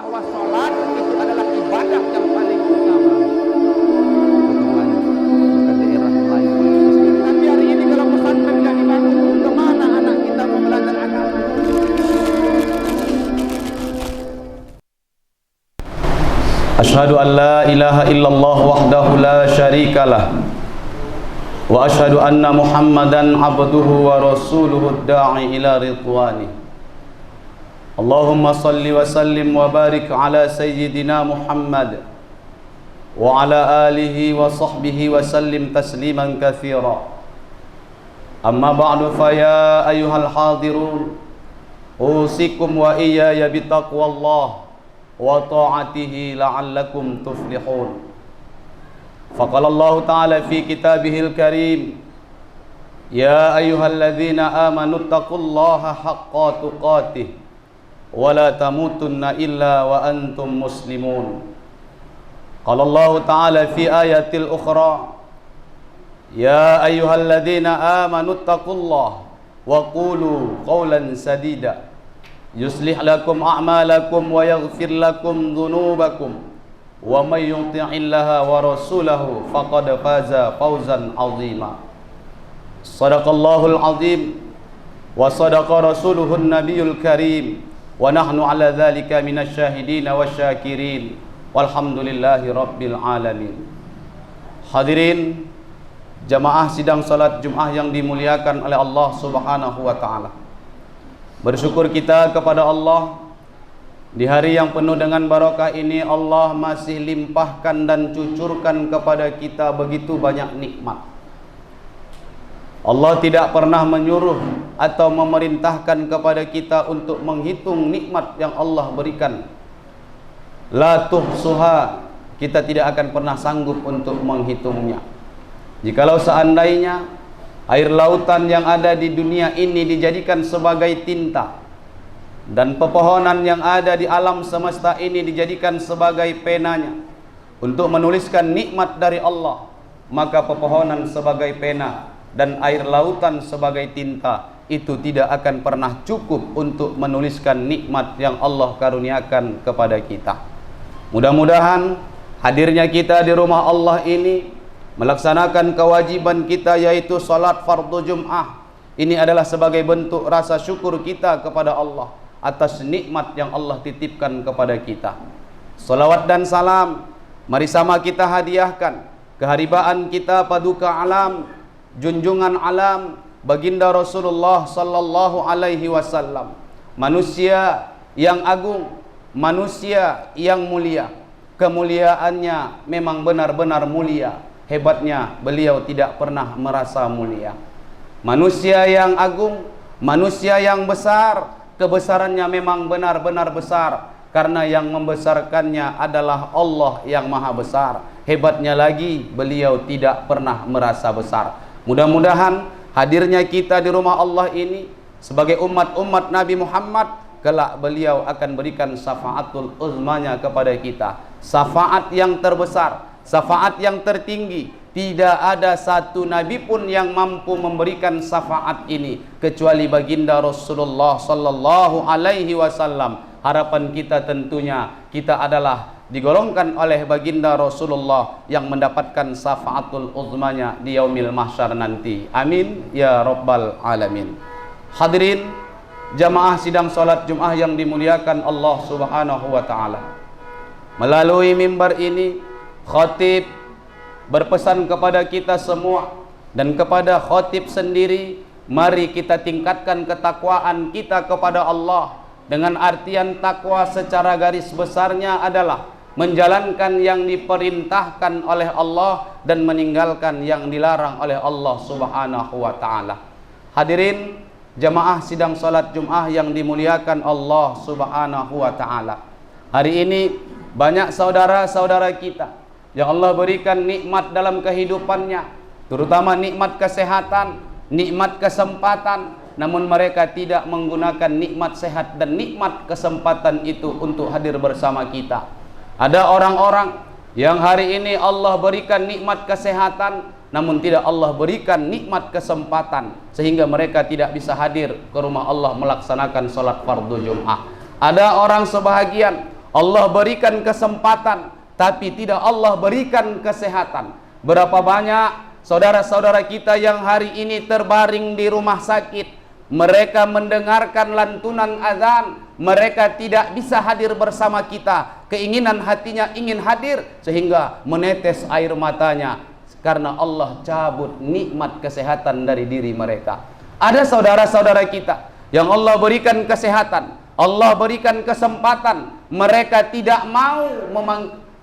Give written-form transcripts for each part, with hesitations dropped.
bahwa sholat itu adalah ibadah yang paling utama. Tapi hari ini kalau pesantren tidak dibangun, kemana anak kita mau belajar agama? Asyhadu an la ilaha illallah wahdahu la syarikalah wa asyhadu anna Muhammadan abduhu wa rasuluhu da'i ila ridwani. Allahumma salli wa sallim wa barik ala sayyidina Muhammad wa ala alihi wa sahbihi wa sallim tasliman katsira. Amma ba'du, fa ya ayyuhal hadirun, usikum wa iyaya bitaqwallah wa ta'atihi la'allakum tuflihun. Faqala Allah Ta'ala fi kitabihil karim, ya ayyuhalladzina amanu taqullaha haqqa tuqatih wa la tamutunna illa wa antum muslimun. Qala Allah Ta'ala fi ayatil ukhra, ya ayyuhalladzina amanu taqullaha wa qulu qawlan sadida yuslih lakum a'malakum wa yaghfir lakum dhunubakum wa may yuti'illaha wa rasulahu faqad faza fawzan 'azima. Shadaqallahul 'azim wa sadaqa rasuluhun nabiyul karim wa nahnu 'ala dzalika minasy syahidin wasyakirin walhamdulillahi rabbil alamin. Hadirin jamaah sidang salat Jumat yang dimuliakan oleh Allah Subhanahu wa taala. Bersyukur kita kepada Allah, di hari yang penuh dengan barakah ini Allah masih limpahkan dan cucurkan kepada kita begitu banyak nikmat. Allah tidak pernah menyuruh atau memerintahkan kepada kita untuk menghitung nikmat yang Allah berikan. La tuhsuha, kita tidak akan pernah sanggup untuk menghitungnya. Jikalau seandainya air lautan yang ada di dunia ini dijadikan sebagai tinta, dan pepohonan yang ada di alam semesta ini dijadikan sebagai penanya untuk menuliskan nikmat dari Allah, maka pepohonan sebagai pena dan air lautan sebagai tinta itu tidak akan pernah cukup untuk menuliskan nikmat yang Allah karuniakan kepada kita. Mudah-mudahan hadirnya kita di rumah Allah ini melaksanakan kewajiban kita, yaitu salat fardu Jum'ah. Ini adalah sebagai bentuk rasa syukur kita kepada Allah atas nikmat yang Allah titipkan kepada kita. Salawat dan salam mari sama kita hadiahkan keharibaan kita, paduka alam, junjungan alam, baginda Rasulullah sallallahu alaihi wasallam, manusia yang agung, manusia yang mulia. Kemuliaannya memang benar-benar mulia. Hebatnya beliau tidak pernah merasa mulia. Manusia yang agung, manusia yang besar, kebesarannya memang benar-benar besar, karena yang membesarkannya adalah Allah yang maha besar. Hebatnya lagi beliau tidak pernah merasa besar. Mudah-mudahan hadirnya kita di rumah Allah ini sebagai umat-umat Nabi Muhammad, kelak beliau akan berikan syafaatul uzmanya kepada kita, syafaat yang terbesar, syafaat yang tertinggi. Tidak ada satu nabi pun yang mampu memberikan syafaat ini kecuali baginda Rasulullah sallallahu alaihi wasallam. Harapan kita tentunya kita adalah digolongkan oleh baginda Rasulullah yang mendapatkan syafaatul uzmanya di yaumil mahsyar nanti. Amin ya rabbal alamin. Hadirin jamaah sidang salat Jumat yang dimuliakan Allah Subhanahu wa taala. Melalui mimbar ini khatib berpesan kepada kita semua dan kepada khatib sendiri, mari kita tingkatkan ketakwaan kita kepada Allah. Dengan artian takwa secara garis besarnya adalah menjalankan yang diperintahkan oleh Allah dan meninggalkan yang dilarang oleh Allah Subhanahu wa taala. Hadirin jamaah sidang salat Jumat yang dimuliakan Allah Subhanahu wa taala. Hari ini banyak saudara-saudara kita yang Allah berikan nikmat dalam kehidupannya, terutama nikmat kesehatan, nikmat kesempatan, namun mereka tidak menggunakan nikmat sehat dan nikmat kesempatan itu untuk hadir bersama kita. Ada orang-orang yang hari ini Allah berikan nikmat kesehatan, namun tidak Allah berikan nikmat kesempatan, sehingga mereka tidak bisa hadir ke rumah Allah melaksanakan sholat fardu Jum'ah. Ada orang sebahagian Allah berikan kesempatan, tapi tidak Allah berikan kesehatan. Berapa banyak saudara-saudara kita yang hari ini terbaring di rumah sakit, mereka mendengarkan lantunan azan, mereka tidak bisa hadir bersama kita. Keinginan hatinya ingin hadir sehingga menetes air matanya karena Allah cabut nikmat kesehatan dari diri mereka. Ada saudara-saudara kita yang Allah berikan kesehatan, Allah berikan kesempatan, mereka tidak mau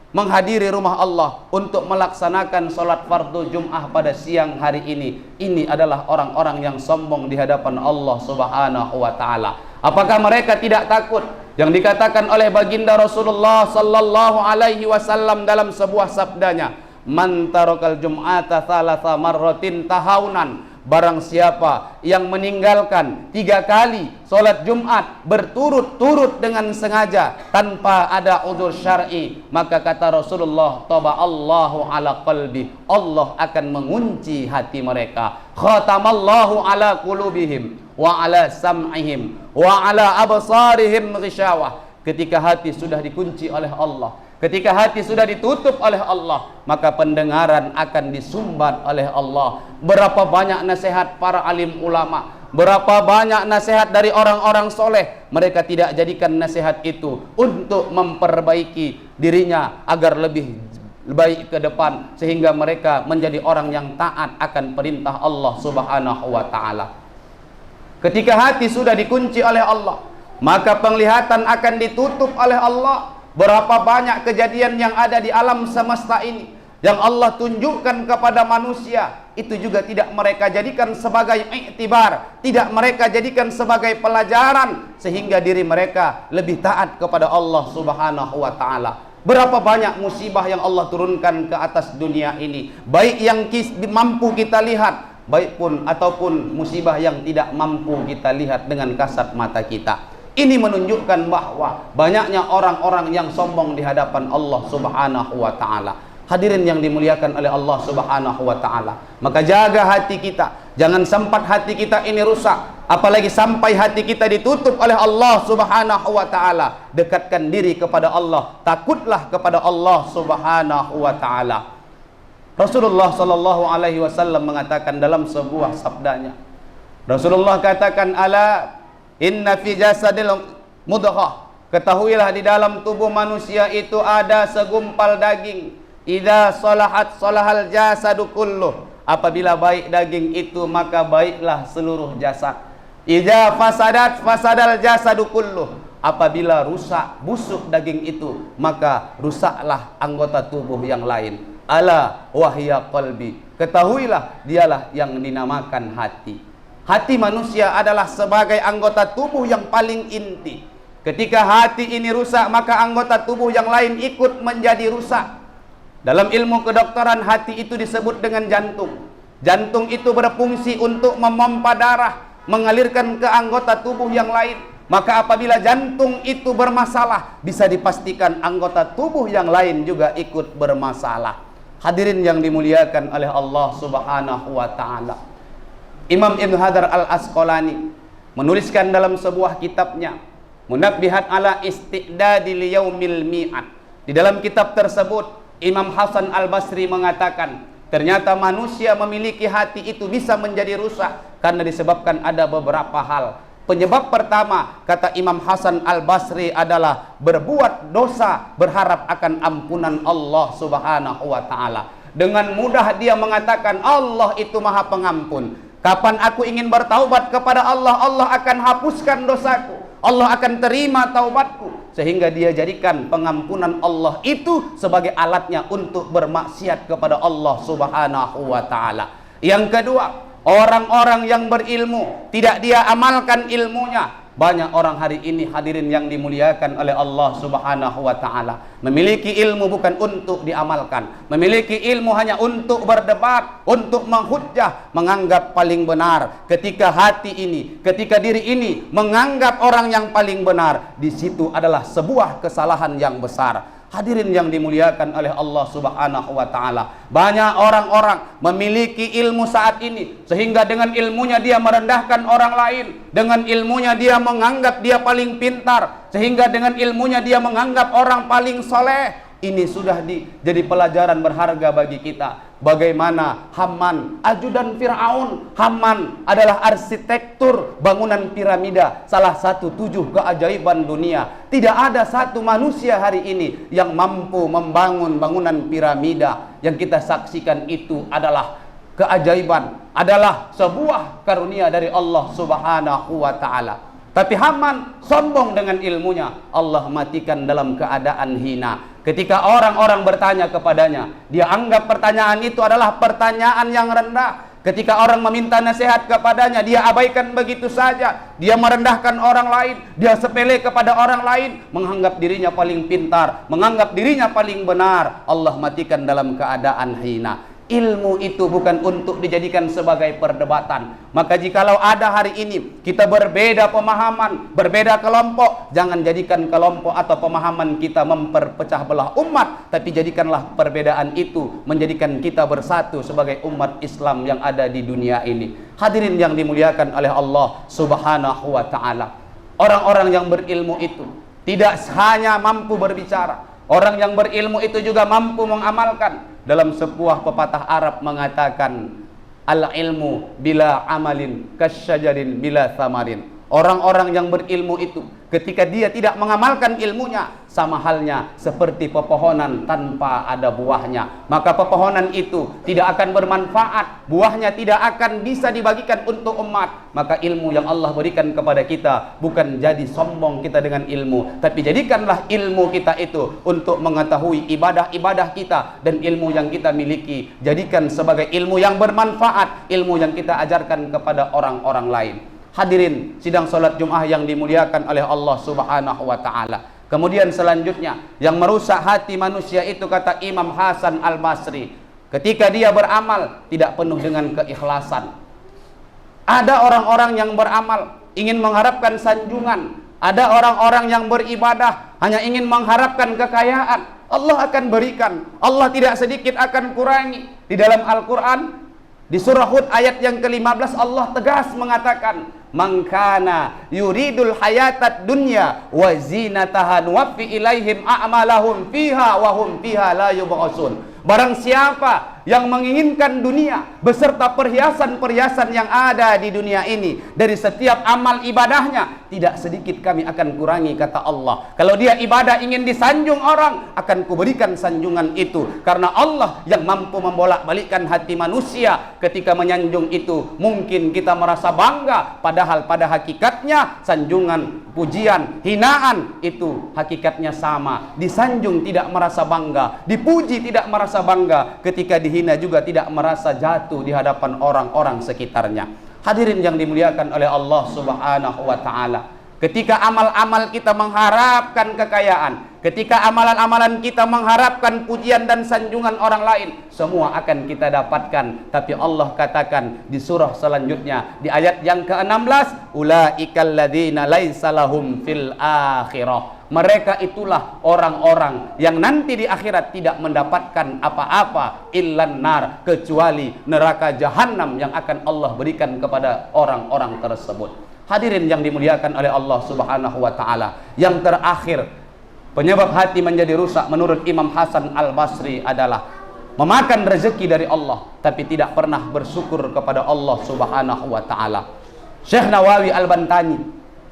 menghadiri rumah Allah untuk melaksanakan sholat fardu Jum'ah pada siang hari ini. Ini adalah orang-orang yang sombong di hadapan Allah Subhanahu wa ta'ala. Apakah mereka tidak takut yang dikatakan oleh baginda Rasulullah sallallahu alaihi wasallam dalam sebuah sabdanya, man tarakal jum'ata thalatha marratin tahawunan, barang siapa yang meninggalkan 3 kali sholat Jumat berturut-turut dengan sengaja tanpa ada uzur syar'i, maka kata Rasulullah, taba Allahu ala qalbi, Allah akan mengunci hati mereka. Khatamallahu ala qulubihim wa ala sam'ihim wa ala absarihim ghishawah. Ketika hati sudah dikunci oleh Allah, ketika hati sudah ditutup oleh Allah, maka pendengaran akan disumbat oleh Allah. Berapa banyak nasihat para alim ulama, berapa banyak nasihat dari orang-orang soleh, mereka tidak jadikan nasihat itu untuk memperbaiki dirinya agar lebih baik ke depan, sehingga mereka menjadi orang yang taat akan perintah Allah Subhanahu wa ta'ala. Ketika hati sudah dikunci oleh Allah, maka penglihatan akan ditutup oleh Allah. Berapa banyak kejadian yang ada di alam semesta ini yang Allah tunjukkan kepada manusia, itu juga tidak mereka jadikan sebagai iktibar, tidak mereka jadikan sebagai pelajaran, sehingga diri mereka lebih taat kepada Allah Subhanahu wa ta'ala. Berapa banyak musibah yang Allah turunkan ke atas dunia ini, baik yang mampu kita lihat, baik pun ataupun musibah yang tidak mampu kita lihat dengan kasat mata kita. Ini menunjukkan bahwa banyaknya orang-orang yang sombong di hadapan Allah Subhanahu wa ta'ala. Hadirin yang dimuliakan oleh Allah Subhanahu wa ta'ala, maka jaga hati kita, jangan sampai hati kita ini rusak, apalagi sampai hati kita ditutup oleh Allah Subhanahu wa ta'ala. Dekatkan diri kepada Allah, takutlah kepada Allah Subhanahu wa ta'ala. Rasulullah sallallahu alaihi wasallam mengatakan dalam sebuah sabdanya, Rasulullah katakan, ala inna fi jasadil mudghah, ketahuilah di dalam tubuh manusia itu ada segumpal daging. Idza salahat salahal jasadu kulluh, apabila baik daging itu maka baiklah seluruh jasad. Idza fasadat fasadal jasadu kulluh, apabila rusak busuk daging itu maka rusaklah anggota tubuh yang lain. Ala wahya qalbi, ketahuilah dialah yang dinamakan hati. Hati manusia adalah sebagai anggota tubuh yang paling inti. Ketika hati ini rusak, maka anggota tubuh yang lain ikut menjadi rusak. Dalam ilmu kedokteran, hati itu disebut dengan jantung. Jantung itu berfungsi untuk memompa darah, mengalirkan ke anggota tubuh yang lain. Maka apabila jantung itu bermasalah, bisa dipastikan anggota tubuh yang lain juga ikut bermasalah. Hadirin yang dimuliakan oleh Allah Subhanahu wa ta'ala, Imam Ibn Hajar al-Asqalani menuliskan dalam sebuah kitabnya, Munabbihat ala Isti'dadi liyaumil mi'ad. Di dalam kitab tersebut Imam Hasan al-Basri mengatakan, ternyata manusia memiliki hati itu bisa menjadi rusak karena disebabkan ada beberapa hal. Penyebab pertama, kata Imam Hasan al-Basri, adalah berbuat dosa berharap akan ampunan Allah Subhanahu wa ta'ala. Dengan mudah dia mengatakan Allah itu maha pengampun. Kapan aku ingin bertaubat kepada Allah, Allah akan hapuskan dosaku, Allah akan terima taubatku, sehingga dia jadikan pengampunan Allah itu sebagai alatnya untuk bermaksiat kepada Allah Subhanahu wa ta'ala. Yang kedua, orang-orang yang berilmu tidak dia amalkan ilmunya. Banyak orang hari ini, hadirin yang dimuliakan oleh Allah Subhanahu wa ta'ala, memiliki ilmu bukan untuk diamalkan, memiliki ilmu hanya untuk berdebat, untuk menghujjah, menganggap paling benar. Ketika hati ini, ketika diri ini menganggap orang yang paling benar, di situ adalah sebuah kesalahan yang besar. Hadirin yang dimuliakan oleh Allah Subhanahu wa taala. Banyak orang-orang memiliki ilmu saat ini sehingga dengan ilmunya dia merendahkan orang lain, dengan ilmunya dia menganggap dia paling pintar, sehingga dengan ilmunya dia menganggap orang paling soleh. Ini sudah jadi pelajaran berharga bagi kita. Bagaimana Haman, ajudan Fir'aun. Haman adalah arsitektur bangunan piramida, salah satu 7 keajaiban dunia. Tidak ada satu manusia hari ini yang mampu membangun bangunan piramida. Yang kita saksikan itu adalah keajaiban, adalah sebuah karunia dari Allah Subhanahu wa ta'ala. Tapi Haman sombong dengan ilmunya, Allah matikan dalam keadaan hina. Ketika orang-orang bertanya kepadanya, dia anggap pertanyaan itu adalah pertanyaan yang rendah. Ketika orang meminta nasihat kepadanya, dia abaikan begitu saja. Dia merendahkan orang lain, dia sepele kepada orang lain, menganggap dirinya paling pintar, menganggap dirinya paling benar. Allah matikan dalam keadaan hina. Ilmu itu bukan untuk dijadikan sebagai perdebatan. Maka jikalau ada hari ini kita berbeda pemahaman, berbeda kelompok, jangan jadikan kelompok atau pemahaman kita memperpecah belah umat, tapi jadikanlah perbedaan itu menjadikan kita bersatu sebagai umat Islam yang ada di dunia ini. Hadirin yang dimuliakan oleh Allah Subhanahu wa ta'ala. Orang-orang yang berilmu itu tidak hanya mampu berbicara, orang yang berilmu itu juga mampu mengamalkan. Dalam sebuah pepatah Arab mengatakan, al-ilmu bila amalin kasyajarin bila thamarin. Orang-orang yang berilmu itu ketika dia tidak mengamalkan ilmunya, sama halnya seperti pepohonan tanpa ada buahnya. Maka pepohonan itu tidak akan bermanfaat, buahnya tidak akan bisa dibagikan untuk umat. Maka ilmu yang Allah berikan kepada kita bukan jadi sombong kita dengan ilmu, tapi jadikanlah ilmu kita itu untuk mengetahui ibadah-ibadah kita, dan ilmu yang kita miliki jadikan sebagai ilmu yang bermanfaat, ilmu yang kita ajarkan kepada orang-orang lain. Hadirin sidang salat Jumat yang dimuliakan oleh Allah Subhanahu wa ta'ala. Kemudian selanjutnya yang merusak hati manusia itu, kata Imam Hasan Al-Basri, ketika dia beramal tidak penuh dengan keikhlasan. Ada orang-orang yang beramal ingin mengharapkan sanjungan, ada orang-orang yang beribadah hanya ingin mengharapkan kekayaan. Allah akan berikan, Allah tidak sedikit akan kurangi. Di dalam Al-Quran di surah Hud ayat yang ke-15 Allah tegas mengatakan, man kana yuridul hayatad dunya wa zinataha nuwaffi ilaihim a'malahum fiha wa hum fiha la yub'atsun. Barang siapa yang menginginkan dunia beserta perhiasan-perhiasan yang ada di dunia ini, dari setiap amal ibadahnya tidak sedikit kami akan kurangi, kata Allah. Kalau dia ibadah ingin disanjung orang, akan kuberikan sanjungan itu, karena Allah yang mampu membolak-balikkan hati manusia. Ketika menyanjung itu mungkin kita merasa bangga, padahal pada hakikatnya sanjungan, pujian, hinaan itu hakikatnya sama. Disanjung tidak merasa bangga, dipuji tidak merasa bangga, ketika dihina juga tidak merasa jatuh di hadapan orang-orang sekitarnya. Hadirin yang dimuliakan oleh Allah Subhanahu wa ta'ala, ketika amal-amal kita mengharapkan kekayaan, ketika amalan-amalan kita mengharapkan pujian dan sanjungan orang lain, semua akan kita dapatkan. Tapi Allah katakan di surah selanjutnya, di ayat yang ke-16, ulaikal ladzina laisa lahum fil akhirah. Mereka itulah orang-orang yang nanti di akhirat tidak mendapatkan apa-apa illan nar, kecuali neraka jahanam yang akan Allah berikan kepada orang-orang tersebut. Hadirin yang dimuliakan oleh Allah Subhanahu wa ta'ala, yang terakhir penyebab hati menjadi rusak menurut Imam Hasan Al-Basri adalah memakan rezeki dari Allah tapi tidak pernah bersyukur kepada Allah Subhanahu wa ta'ala. Syekh Nawawi Al-Bantani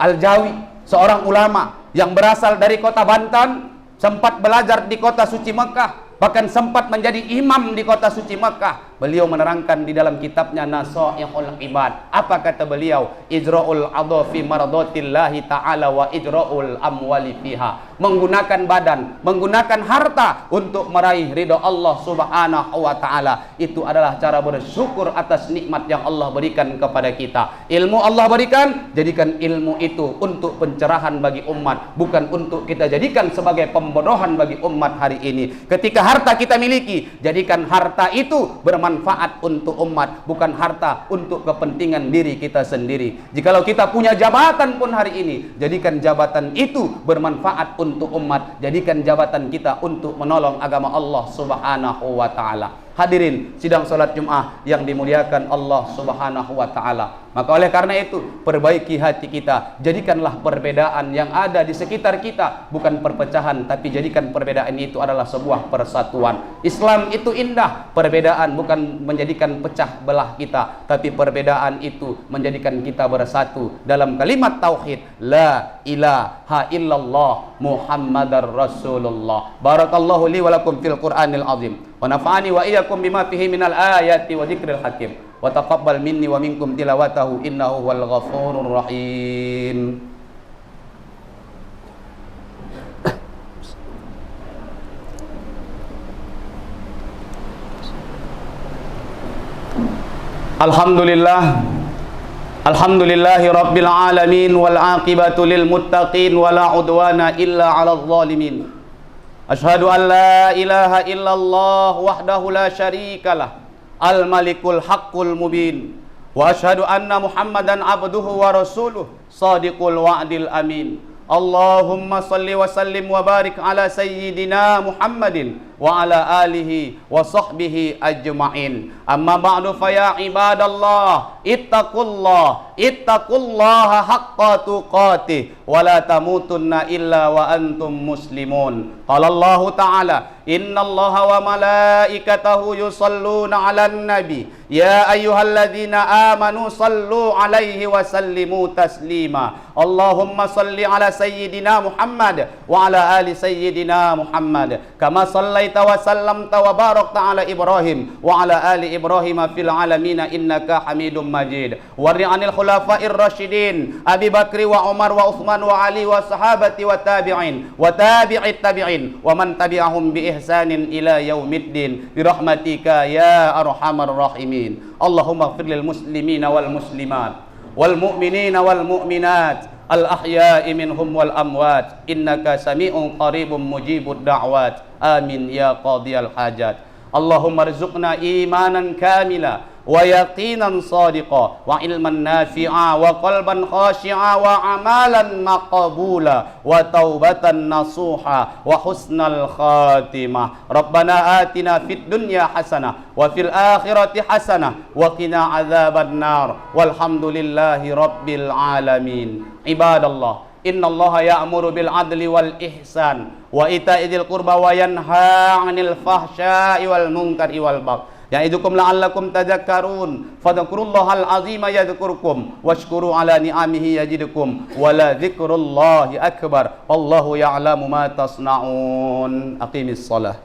Al-Jawi, seorang ulama yang berasal dari kota Banten, sempat belajar di kota suci Mekah, bahkan sempat menjadi imam di kota suci Mekah. Beliau menerangkan di dalam kitabnya Nasaihul Ibad. Apa kata beliau? Ijra'ul adha fi mardatillahi ta'ala wa ijra'ul amwali fiha. Menggunakan badan, menggunakan harta untuk meraih ridha Allah Subhanahu wa ta'ala. Itu adalah cara bersyukur atas nikmat yang Allah berikan kepada kita. Ilmu Allah berikan, jadikan ilmu itu untuk pencerahan bagi umat, bukan untuk kita jadikan sebagai pembodohan bagi umat hari ini. Ketika harta kita miliki, jadikan harta itu bermanfaat bermanfaat untuk umat, bukan harta untuk kepentingan diri kita sendiri. Jikalau kita punya jabatan pun hari ini, jadikan jabatan itu bermanfaat untuk umat, jadikan jabatan kita untuk menolong agama Allah Subhanahu wa taala. Hadirin sidang salat Jumat yang dimuliakan Allah Subhanahu wa taala. Maka oleh karena itu, perbaiki hati kita. Jadikanlah perbedaan yang ada di sekitar kita bukan perpecahan, tapi jadikan perbedaan itu adalah sebuah persatuan. Islam itu indah. Perbedaan bukan menjadikan pecah belah kita, tapi perbedaan itu menjadikan kita bersatu dalam kalimat tauhid, la ilaha illallah Muhammadar Rasulullah. Barakallahu li wa lakum fil Qur'anil azim. Wa nafa'ani wa iyyakum bima fihi minal ayati wa dzikril hakim. Wa taqabbal minni wa minkum tilawatahu innahu wal ghafurur rahim. Alhamdulillahi rabbil alamin wal aqibatu lil muttaqin wala udwana illa 'alal zalimin. Asyhadu an la ilaha illallah wahdahu la syarikalah al malikul haqqul mubin wa asyhadu anna muhammadan abduhu wa rasuluh sadiqul wa'dil amin. Allahumma salli wa sallim wa barik ala sayyidina Muhammadin wa ala alihi wa sahbihi ajma'in. Amma ba'du fa ya ibadallah ittaqullaha haqqa tuqatih wa la tamutunna illa wa antum muslimun. Qala Allah ta'ala innallaha wa malaikatahu yusalluna 'alan nabi ya ayyuhalladzina amanu sallu 'alaihi wa sallimu taslima. Allahumma salli ala sayyidina Muhammad wa ala ali sayyidina Muhammad kama sallaita wa sallamta wa barakta ala Ibrahim wa ala ali Ibrahim fil alamin innaka Hamidum Majid. Warri 'anil khulafa'ir rasyidin Abi Bakri wa Umar wa Utsman wa Ali wa sahabati wa tabi'in wa tabi'it tabi'in wa man tabi'ahum bi ihsanin ila yaumiddin bi rahmatika ya arhamar rahimin. Allahumma ighfir lil muslimina wal muslimat wal mu'minina wal mu'minat al ahya'i minhum wal amwat innaka sami'un qaribun mujibud da'wat amin ya qadiyal hajat. Allahumma rizqna imanan kamila wa yaqinan sadiqa wa ilman nafi'a wa qalban khashi'a wa amalan maqbula wa taubatan nasuha wa husnal khatimah. Rabbana atina fid dunya hasanah wa fil akhirati hasanah wa qina adzaban nar walhamdulillahi rabbil alamin. Ibadallah, innallaha ya'muru bil adli wal ihsan wa ita'i dzil qurba wa yanha 'anil fahsya'i wal munkari wal baghi ya'idukum la'allakum tadhakkarun fadhkurullahal azima yadhkurkum washkuru ala ni'amihi yazidukum wa la dzikrullahi akbar wallahu ya'lamu ma tasna'un. Aqimis shalah.